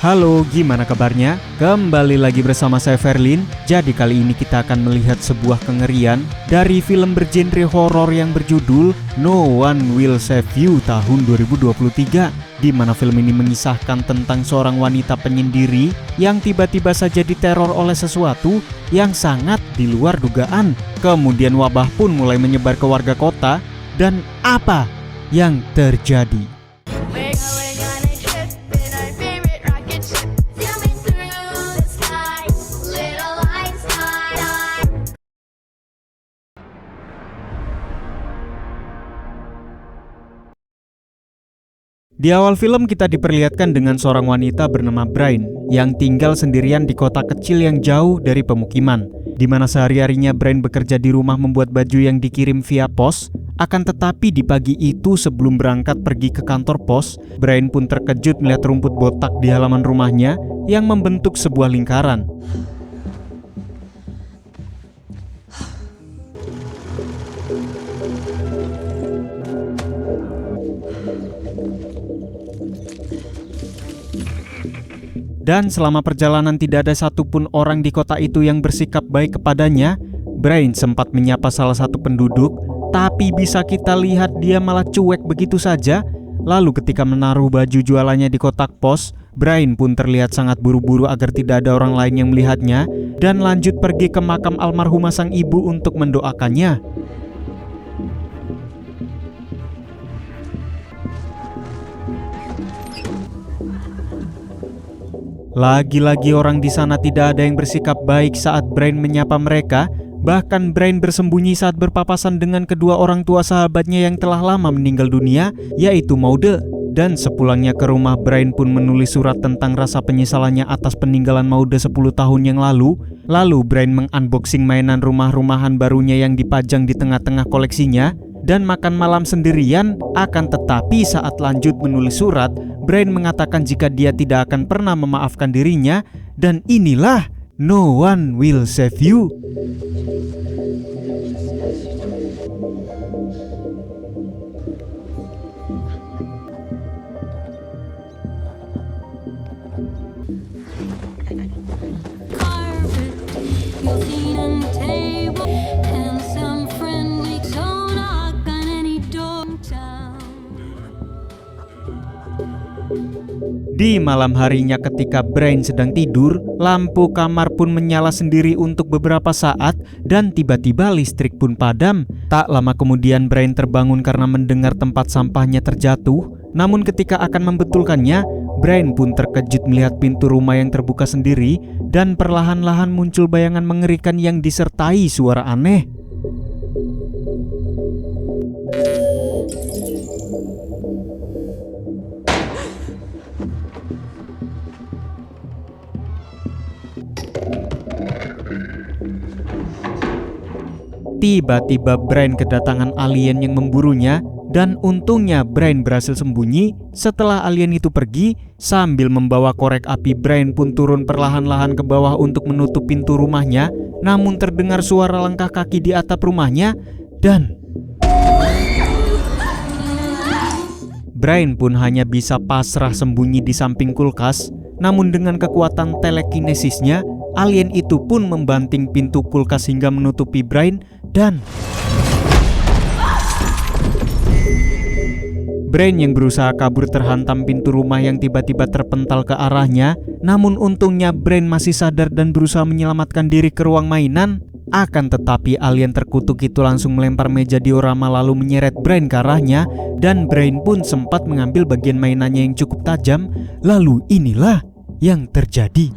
Halo, gimana kabarnya? Kembali lagi bersama saya Ferlin. Jadi kali ini kita akan melihat sebuah kengerian dari film bergenre horor yang berjudul No One Will Save You tahun 2023, di mana film ini mengisahkan tentang seorang wanita penyendiri yang tiba-tiba saja diteror oleh sesuatu yang sangat di luar dugaan. Kemudian wabah pun mulai menyebar ke warga kota, dan apa yang terjadi? Di awal film kita diperlihatkan dengan seorang wanita bernama Brain yang tinggal sendirian di kota kecil yang jauh dari pemukiman, di mana sehari-harinya Brain bekerja di rumah membuat baju yang dikirim via pos. Akan tetapi di pagi itu sebelum berangkat pergi ke kantor pos, Brain pun terkejut melihat rumput botak di halaman rumahnya yang membentuk sebuah lingkaran. Dan selama perjalanan tidak ada satupun orang di kota itu yang bersikap baik kepadanya. Brain sempat menyapa salah satu penduduk, tapi bisa kita lihat dia malah cuek begitu saja. Lalu ketika menaruh baju jualannya di kotak pos, Brain pun terlihat sangat buru-buru agar tidak ada orang lain yang melihatnya, dan lanjut pergi ke makam almarhumah sang ibu untuk mendoakannya. Lagi-lagi orang di sana tidak ada yang bersikap baik saat Brain menyapa mereka. Bahkan Brain bersembunyi saat berpapasan dengan kedua orang tua sahabatnya yang telah lama meninggal dunia, yaitu Maude. Dan sepulangnya ke rumah, Brain pun menulis surat tentang rasa penyesalannya atas peninggalan Maude 10 tahun yang lalu. Lalu Brain mengunboxing mainan rumah-rumahan barunya yang dipajang di tengah-tengah koleksinya dan makan malam sendirian. Akan tetapi saat lanjut menulis surat, Brain mengatakan jika dia tidak akan pernah memaafkan dirinya, dan inilah No One Will Save You. Di malam harinya ketika Brain sedang tidur, lampu kamar pun menyala sendiri untuk beberapa saat dan tiba-tiba listrik pun padam. Tak lama kemudian Brain terbangun karena mendengar tempat sampahnya terjatuh. Namun ketika akan membetulkannya, Brain pun terkejut melihat pintu rumah yang terbuka sendiri dan perlahan-lahan muncul bayangan mengerikan yang disertai suara aneh. Tiba-tiba Brain kedatangan alien yang memburunya, dan untungnya Brain berhasil sembunyi. Setelah alien itu pergi, sambil membawa korek api, Brain pun turun perlahan-lahan ke bawah untuk menutup pintu rumahnya. Namun terdengar suara langkah kaki di atap rumahnya, dan Brain pun hanya bisa pasrah sembunyi di samping kulkas. Namun dengan kekuatan telekinesisnya, alien itu pun membanting pintu kulkas hingga menutupi Brain, dan Brain yang berusaha kabur terhantam pintu rumah yang tiba-tiba terpental ke arahnya. Namun untungnya Brain masih sadar dan berusaha menyelamatkan diri ke ruang mainan. Akan tetapi alien terkutuk itu langsung melempar meja diorama lalu menyeret Brain ke arahnya, dan Brain pun sempat mengambil bagian mainannya yang cukup tajam. Lalu inilah yang terjadi.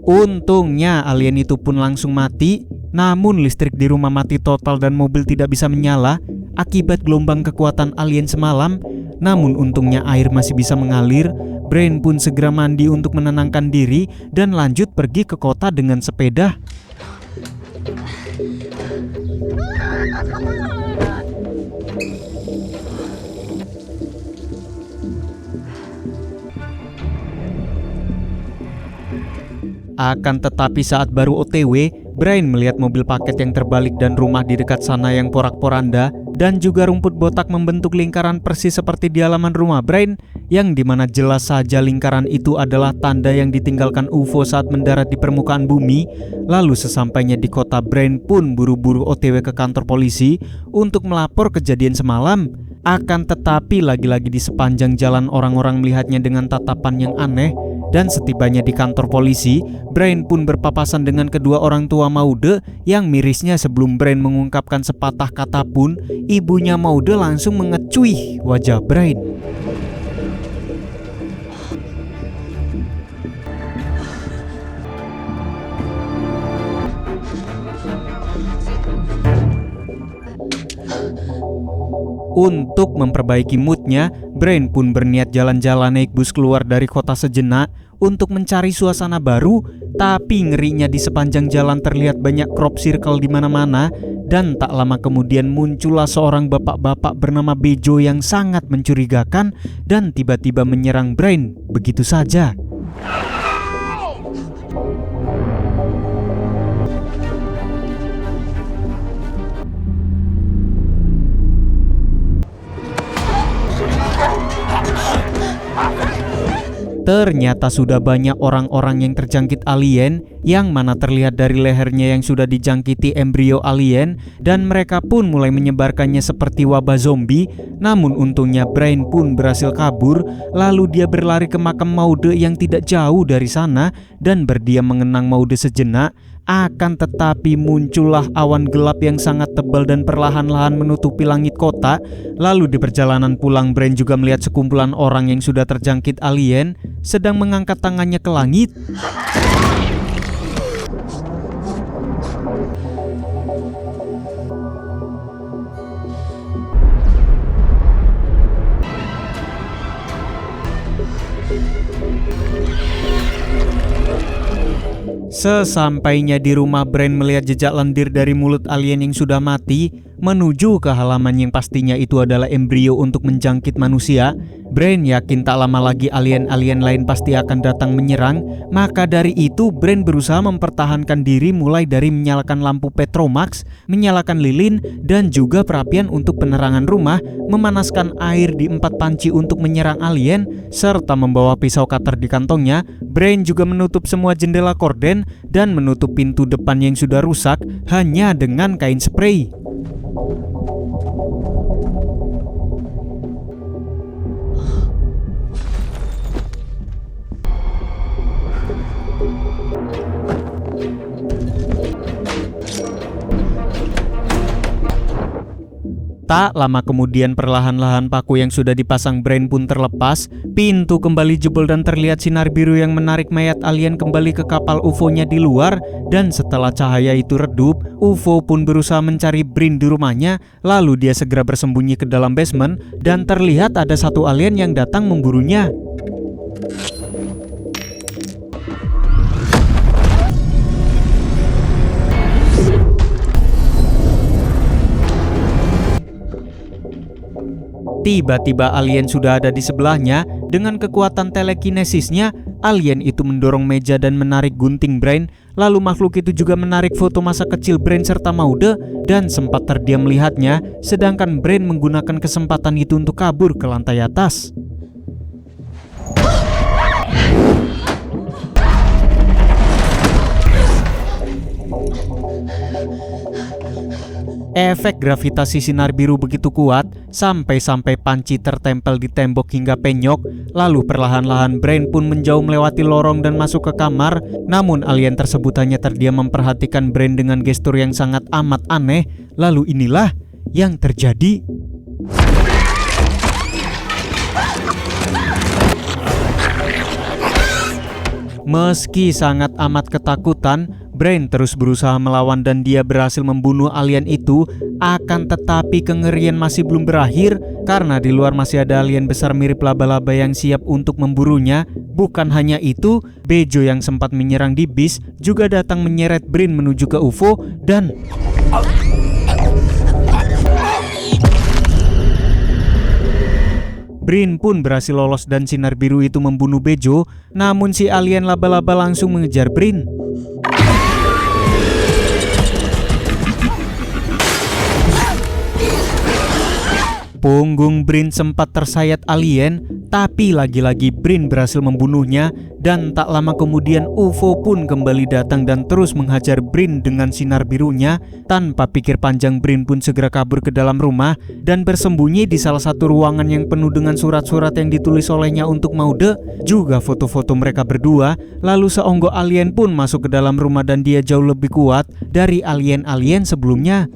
Untungnya alien itu pun langsung mati. Namun listrik di rumah mati total dan mobil tidak bisa menyala akibat gelombang kekuatan alien semalam. Namun untungnya air masih bisa mengalir. Brain pun segera mandi untuk menenangkan diri dan lanjut pergi ke kota dengan sepeda. Akan tetapi saat baru OTW, Brain melihat mobil paket yang terbalik dan rumah di dekat sana yang porak-poranda, dan juga rumput botak membentuk lingkaran persis seperti di halaman rumah Brain, yang dimana jelas saja lingkaran itu adalah tanda yang ditinggalkan UFO saat mendarat di permukaan bumi. Lalu sesampainya di kota, Brain pun buru-buru OTW ke kantor polisi untuk melapor kejadian semalam. Akan tetapi lagi-lagi di sepanjang jalan orang-orang melihatnya dengan tatapan yang aneh. Dan setibanya di kantor polisi, Brain pun berpapasan dengan kedua orang tua Maude yang mirisnya sebelum Brain mengungkapkan sepatah kata pun, ibunya Maude langsung mengecuih wajah Brain. Untuk memperbaiki moodnya, Brain pun berniat jalan-jalan naik bus keluar dari kota sejenak untuk mencari suasana baru. Tapi ngerinya di sepanjang jalan terlihat banyak crop circle di mana-mana, dan tak lama kemudian muncullah seorang bapak-bapak bernama Bejo yang sangat mencurigakan dan tiba-tiba menyerang Brain begitu saja. Ternyata sudah banyak orang-orang yang terjangkit alien, yang mana terlihat dari lehernya yang sudah dijangkiti embrio alien, dan mereka pun mulai menyebarkannya seperti wabah zombie. Namun untungnya Brain pun berhasil kabur, lalu dia berlari ke makam Maude yang tidak jauh dari sana dan berdiam mengenang Maude sejenak. Akan tetapi muncullah awan gelap yang sangat tebal dan perlahan-lahan menutupi langit kota. Lalu di perjalanan pulang, Brain juga melihat sekumpulan orang yang sudah terjangkit alien sedang mengangkat tangannya ke langit. Sesampainya di rumah, Brain melihat jejak lendir dari mulut alien yang sudah mati menuju ke halaman yang pastinya itu adalah embrio untuk menjangkit manusia. Brain yakin tak lama lagi alien-alien lain pasti akan datang menyerang. Maka dari itu Brain berusaha mempertahankan diri, mulai dari menyalakan lampu Petromax, menyalakan lilin, dan juga perapian untuk penerangan rumah, memanaskan air di 4 panci untuk menyerang alien, serta membawa pisau cutter di kantongnya. Brain juga menutup semua jendela korden dan menutup pintu depan yang sudah rusak hanya dengan kain spray. Tak lama kemudian perlahan-lahan paku yang sudah dipasang Brain pun terlepas, pintu kembali jebol dan terlihat sinar biru yang menarik mayat alien kembali ke kapal UFO-nya di luar. Dan setelah cahaya itu redup, UFO pun berusaha mencari Brain di rumahnya. Lalu dia segera bersembunyi ke dalam basement dan terlihat ada satu alien yang datang memburunya. Tiba-tiba alien sudah ada di sebelahnya. Dengan kekuatan telekinesisnya, alien itu mendorong meja dan menarik gunting Brain. Lalu makhluk itu juga menarik foto masa kecil Brain serta Maude dan sempat terdiam melihatnya, sedangkan Brain menggunakan kesempatan itu untuk kabur ke lantai atas. Efek gravitasi sinar biru begitu kuat sampai-sampai panci tertempel di tembok hingga penyok. Lalu perlahan-lahan Brain pun menjauh melewati lorong dan masuk ke kamar. Namun alien tersebut hanya terdiam memperhatikan Brain dengan gestur yang sangat amat aneh. Lalu inilah yang terjadi. Meski sangat amat ketakutan, Brain terus berusaha melawan dan dia berhasil membunuh alien itu. Akan tetapi kengerian masih belum berakhir, karena di luar masih ada alien besar mirip laba-laba yang siap untuk memburunya. Bukan hanya itu, Bejo yang sempat menyerang di bis juga datang menyeret Brain menuju ke UFO dan Brain pun berhasil lolos dan sinar biru itu membunuh Bejo. Namun si alien laba-laba langsung mengejar Brain. Punggung Brain sempat tersayat alien, tapi lagi-lagi Brain berhasil membunuhnya dan tak lama kemudian UFO pun kembali datang dan terus menghajar Brain dengan sinar birunya. Tanpa pikir panjang, Brain pun segera kabur ke dalam rumah dan bersembunyi di salah satu ruangan yang penuh dengan surat-surat yang ditulis olehnya untuk Maude, juga foto-foto mereka berdua. Lalu seonggok alien pun masuk ke dalam rumah dan dia jauh lebih kuat dari alien-alien sebelumnya.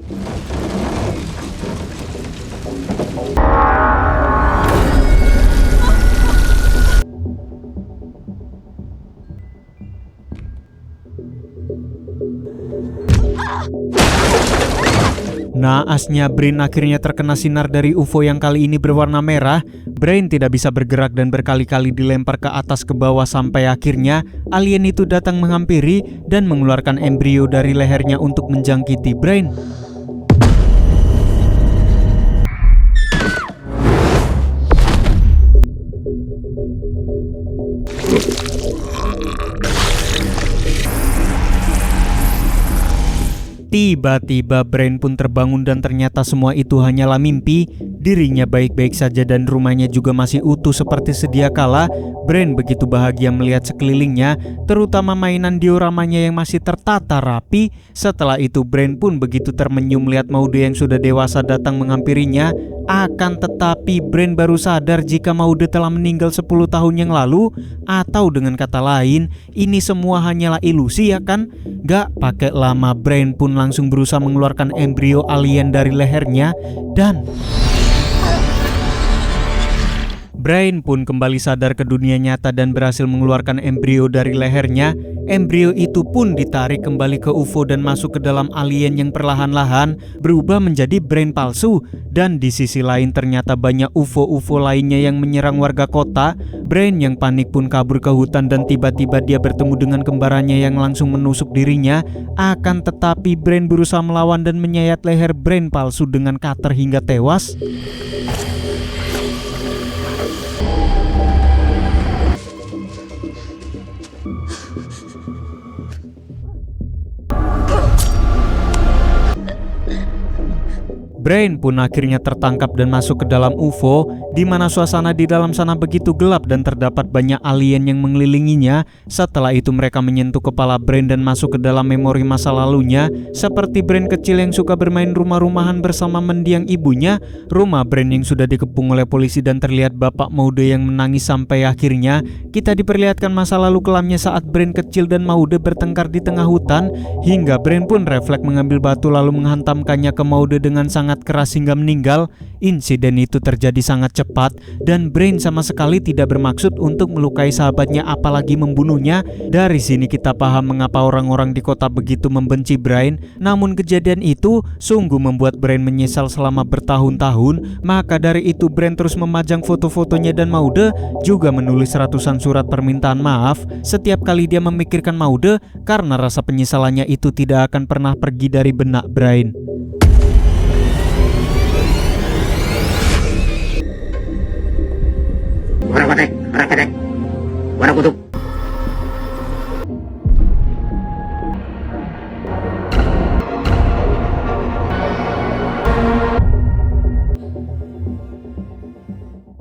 Naasnya Brain akhirnya terkena sinar dari UFO yang kali ini berwarna merah. Brain tidak bisa bergerak dan berkali-kali dilempar ke atas ke bawah sampai akhirnya alien itu datang menghampiri dan mengeluarkan embrio dari lehernya untuk menjangkiti Brain. Tiba-tiba Brain pun terbangun dan ternyata semua itu hanyalah mimpi. Dirinya baik-baik saja dan rumahnya juga masih utuh seperti sedia kala. Brain begitu bahagia melihat sekelilingnya, terutama mainan dioramanya yang masih tertata rapi. Setelah itu Brain pun begitu termenyu melihat Maude yang sudah dewasa datang menghampirinya. Akan tetapi Brain baru sadar jika Maude telah meninggal 10 tahun yang lalu. Atau dengan kata lain, ini semua hanyalah ilusi ya kan? Gak pakai lama Brain pun langsung berusaha mengeluarkan embrio alien dari lehernya dan Brain pun kembali sadar ke dunia nyata dan berhasil mengeluarkan embrio dari lehernya. Embrio itu pun ditarik kembali ke UFO dan masuk ke dalam alien yang perlahan-lahan berubah menjadi Brain palsu. Dan di sisi lain ternyata banyak UFO-UFO lainnya yang menyerang warga kota. Brain yang panik pun kabur ke hutan dan tiba-tiba dia bertemu dengan kembarannya yang langsung menusuk dirinya. Akan tetapi Brain berusaha melawan dan menyayat leher Brain palsu dengan cutter hingga tewas. Brain pun akhirnya tertangkap dan masuk ke dalam UFO, di mana suasana di dalam sana begitu gelap dan terdapat banyak alien yang mengelilinginya. Setelah itu mereka menyentuh kepala Brain dan masuk ke dalam memori masa lalunya, seperti Brain kecil yang suka bermain rumah-rumahan bersama mendiang ibunya, rumah Brain yang sudah dikepung oleh polisi dan terlihat bapak Maude yang menangis sampai akhirnya kita diperlihatkan masa lalu kelamnya saat Brain kecil dan Maude bertengkar di tengah hutan, hingga Brain pun refleks mengambil batu lalu menghantamkannya ke Maude dengan sangat keras hingga meninggal. Insiden itu terjadi sangat cepat dan Brain sama sekali tidak bermaksud untuk melukai sahabatnya apalagi membunuhnya. Dari sini kita paham mengapa orang-orang di kota begitu membenci Brain. Namun kejadian itu sungguh membuat Brain menyesal selama bertahun-tahun. Maka dari itu Brain terus memajang foto-fotonya dan Maude juga menulis ratusan surat permintaan maaf setiap kali dia memikirkan Maude, karena rasa penyesalannya itu tidak akan pernah pergi dari benak Brain.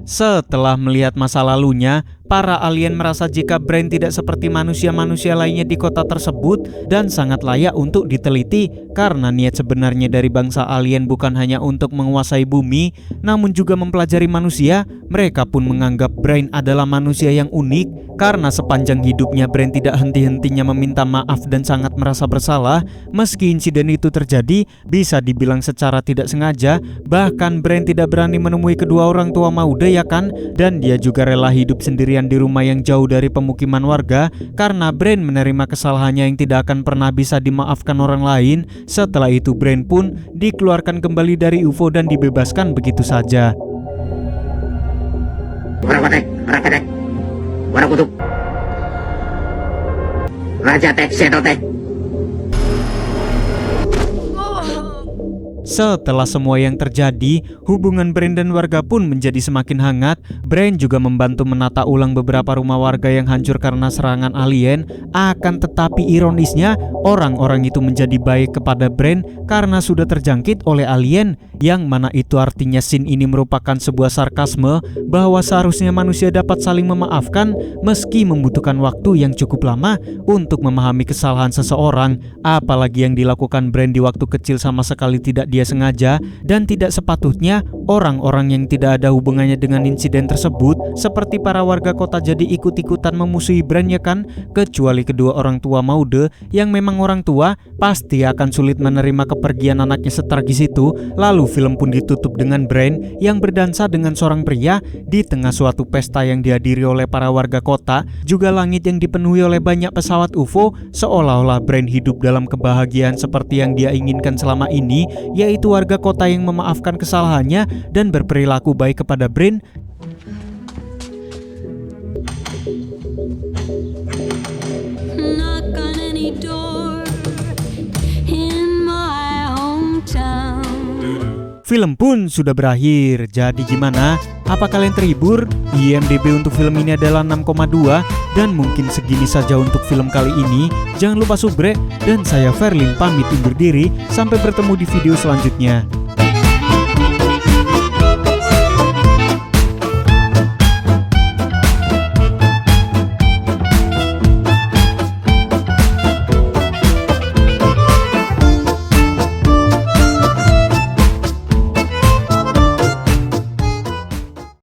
Setelah melihat masa lalunya, para alien merasa jika Brain tidak seperti manusia-manusia lainnya di kota tersebut dan sangat layak untuk diteliti, karena niat sebenarnya dari bangsa alien bukan hanya untuk menguasai bumi, namun juga mempelajari manusia. Mereka pun menganggap Brain adalah manusia yang unik, karena sepanjang hidupnya Brain tidak henti-hentinya meminta maaf dan sangat merasa bersalah. Meski insiden itu terjadi, bisa dibilang secara tidak sengaja. Bahkan Brain tidak berani menemui kedua orang tua Maude ya kan, dan dia juga rela hidup sendirian di rumah yang jauh dari pemukiman warga, karena Brain menerima kesalahannya yang tidak akan pernah bisa dimaafkan orang lain. Setelah itu Brain pun dikeluarkan kembali dari UFO dan dibebaskan begitu saja. Setelah semua yang terjadi, hubungan Brain dan warga pun menjadi semakin hangat. Brain juga membantu menata ulang beberapa rumah warga yang hancur karena serangan alien. Akan tetapi ironisnya, orang-orang itu menjadi baik kepada Brain karena sudah terjangkit oleh alien. Yang mana itu artinya scene ini merupakan sebuah sarkasme bahwa seharusnya manusia dapat saling memaafkan meski membutuhkan waktu yang cukup lama untuk memahami kesalahan seseorang. Apalagi yang dilakukan Brain di waktu kecil sama sekali tidak dia sengaja, dan tidak sepatutnya orang-orang yang tidak ada hubungannya dengan insiden tersebut seperti para warga kota jadi ikut-ikutan memusuhi Brain, ya kan? Kecuali kedua orang tua Maude yang memang orang tua pasti akan sulit menerima kepergian anaknya setragis itu. Lalu film pun ditutup dengan Brain yang berdansa dengan seorang pria di tengah suatu pesta yang dihadiri oleh para warga kota. Juga langit yang dipenuhi oleh banyak pesawat UFO, seolah-olah Brain hidup dalam kebahagiaan seperti yang dia inginkan selama ini, yaitu warga kota yang memaafkan kesalahannya dan berperilaku baik kepada Brain. Knock on any door in my hometown. Film pun sudah berakhir. Jadi gimana? Apa kalian terhibur? IMDb untuk film ini adalah 6,2 dan mungkin segini saja untuk film kali ini. Jangan lupa subrek, dan saya Ferlin pamit undur diri. Sampai bertemu di video selanjutnya.